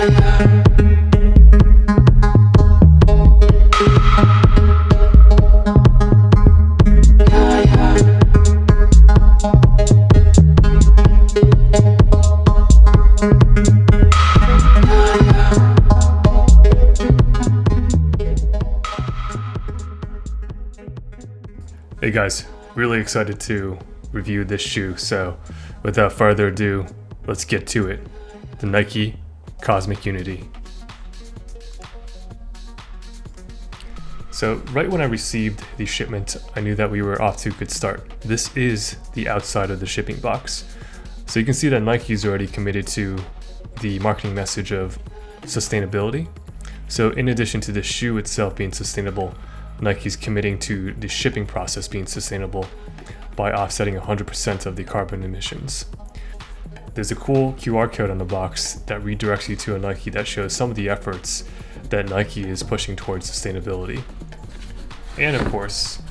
Hey guys, really excited to review this shoe, so without further ado, let's get to it. The Nike Cosmic Unity. So right when I received the shipment, I knew that we were off to a good start. This is the outside of the shipping box. So you can see that Nike's already committed to the marketing message of sustainability. So in addition to the shoe itself being sustainable, Nike's committing to the shipping process being sustainable by offsetting 100% of the carbon emissions. There's a cool QR code on the box that redirects you to a Nike that shows some of the efforts that Nike is pushing towards sustainability. And of course,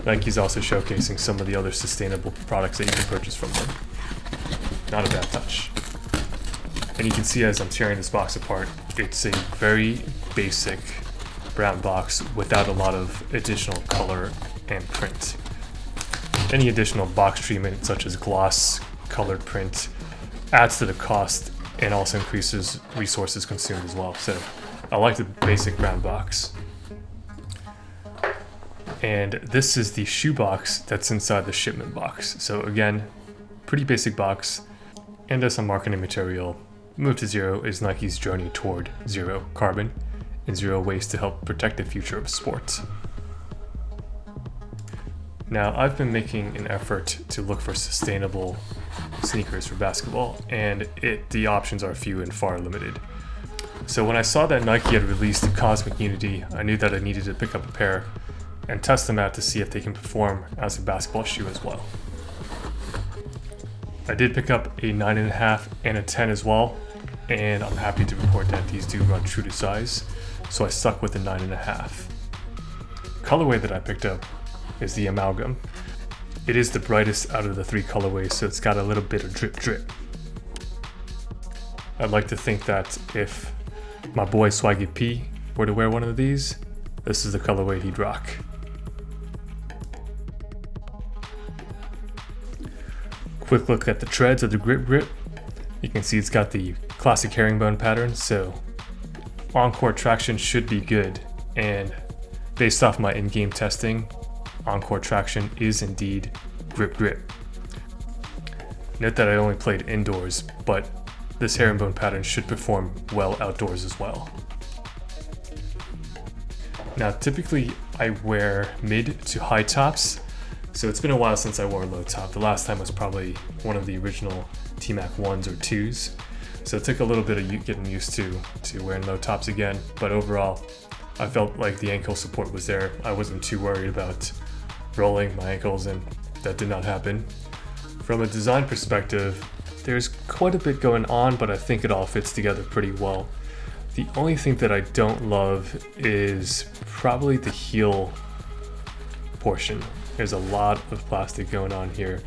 Nike's also showcasing some of the other sustainable products that you can purchase from them. Not a bad touch. And you can see as I'm tearing this box apart, it's a very basic brown box without a lot of additional color and print. Any additional box treatment such as gloss, colored print adds to the cost and also increases resources consumed as well. So I like the basic brown box. And this is the shoe box that's inside the shipment box. So again, pretty basic box. And as some marketing material, Move to Zero is Nike's journey toward zero carbon and zero waste to help protect the future of sports. Now, I've been making an effort to look for sustainable sneakers for basketball, and the options are few and far limited. So when I saw that Nike had released the Cosmic Unity, I knew that I needed to pick up a pair and test them out to see if they can perform as a basketball shoe as well. I did pick up a 9.5 and a 10 as well, and I'm happy to report that these do run true to size, so I stuck with the 9.5. Colorway that I picked up is the Amalgam. It is the brightest out of the three colorways, so it's got a little bit of drip. I'd like to think that if my boy Swaggy P were to wear one of these, this is the colorway he'd rock. Quick look at the treads of the grip. You can see it's got the classic herringbone pattern, so on-court traction should be good, and based off my in-game testing, on-court traction is indeed grip. Note that I only played indoors, but this herringbone pattern should perform well outdoors as well. Now typically I wear mid to high tops, so it's been a while since I wore a low top. The last time was probably one of the original T-Mac 1s or 2s. So it took a little bit of getting used to wearing low tops again, but overall, I felt like the ankle support was there. I wasn't too worried about rolling my ankles, and that did not happen. From a design perspective, there's quite a bit going on, but I think it all fits together pretty well. The only thing that I don't love is probably the heel portion. There's a lot of plastic going on here,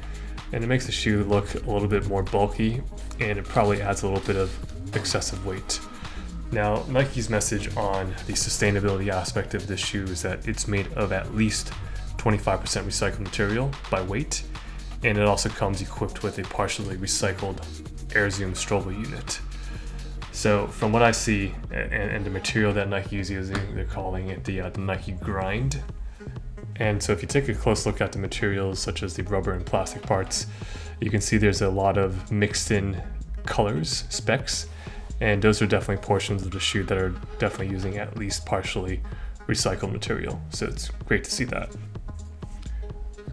and it makes the shoe look a little bit more bulky, and it probably adds a little bit of excessive weight. Now, Nike's message on the sustainability aspect of this shoe is that it's made of at least 25% recycled material by weight, and it also comes equipped with a partially recycled Air Zoom Strobel unit. So from what I see, and the material that Nike is using, they're calling it the Nike Grind. And so if you take a close look at the materials, such as the rubber and plastic parts, you can see there's a lot of mixed in colors, specs, and those are definitely portions of the shoe that are definitely using at least partially recycled material. So it's great to see that.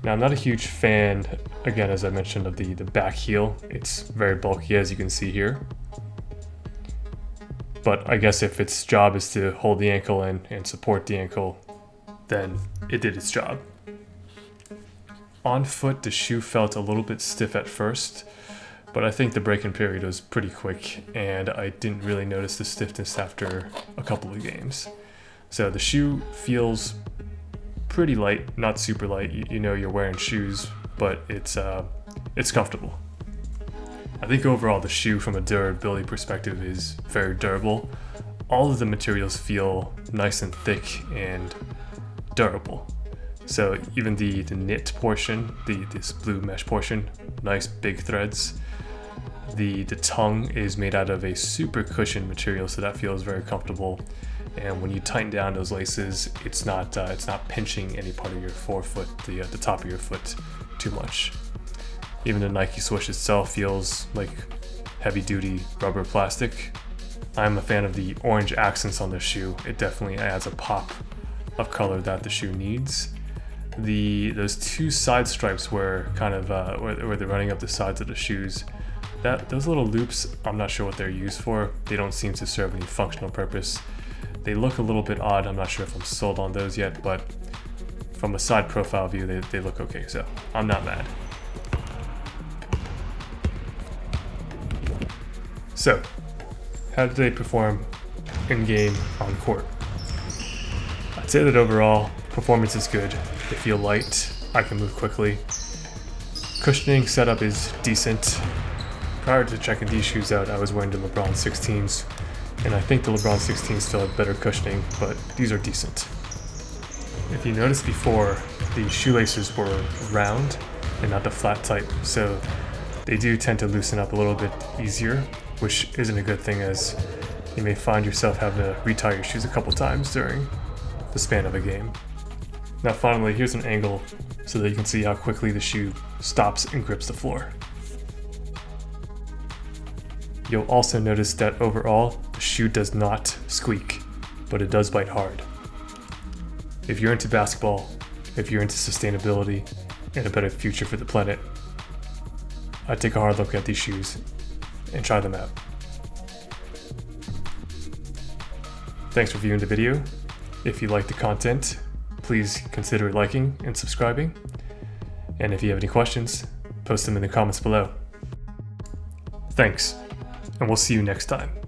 Now, I'm not a huge fan, again, as I mentioned, of the back heel. It's very bulky, as you can see here. But I guess if its job is to hold the ankle and support the ankle, then it did its job. On foot, the shoe felt a little bit stiff at first, but I think the break-in period was pretty quick, and I didn't really notice the stiffness after a couple of games. So the shoe feels pretty light, not super light. You know you're wearing shoes, but it's comfortable. I think overall the shoe from a durability perspective is very durable. All of the materials feel nice and thick and durable. So even the knit portion, this blue mesh portion, nice big threads. The tongue is made out of a super cushioned material, so that feels very comfortable. And when you tighten down those laces, it's not pinching any part of your forefoot, the top of your foot, too much. Even the Nike swoosh itself feels like heavy-duty rubber plastic. I'm a fan of the orange accents on the shoe. It definitely adds a pop of color that the shoe needs. Those two side stripes where where they're running up the sides of the shoes, those little loops, I'm not sure what they're used for. They don't seem to serve any functional purpose. They look a little bit odd. I'm not sure if I'm sold on those yet, but from a side profile view, they look okay, so I'm not mad. So, how did they perform in-game on court? I'd say that overall, performance is good. They feel light, I can move quickly. Cushioning setup is decent. Prior to checking these shoes out, I was wearing the LeBron 16s, and I think the LeBron 16s still have better cushioning, but these are decent. If you noticed before, the shoelaces were round and not the flat type, so they do tend to loosen up a little bit easier, which isn't a good thing, as you may find yourself having to retie your shoes a couple times during the span of a game. Now finally, here's an angle so that you can see how quickly the shoe stops and grips the floor. You'll also notice that overall, the shoe does not squeak, but it does bite hard. If you're into basketball, if you're into sustainability, and a better future for the planet, I'd take a hard look at these shoes and try them out. Thanks for viewing the video. If you like the content, please consider liking and subscribing. And if you have any questions, post them in the comments below. Thanks, and we'll see you next time.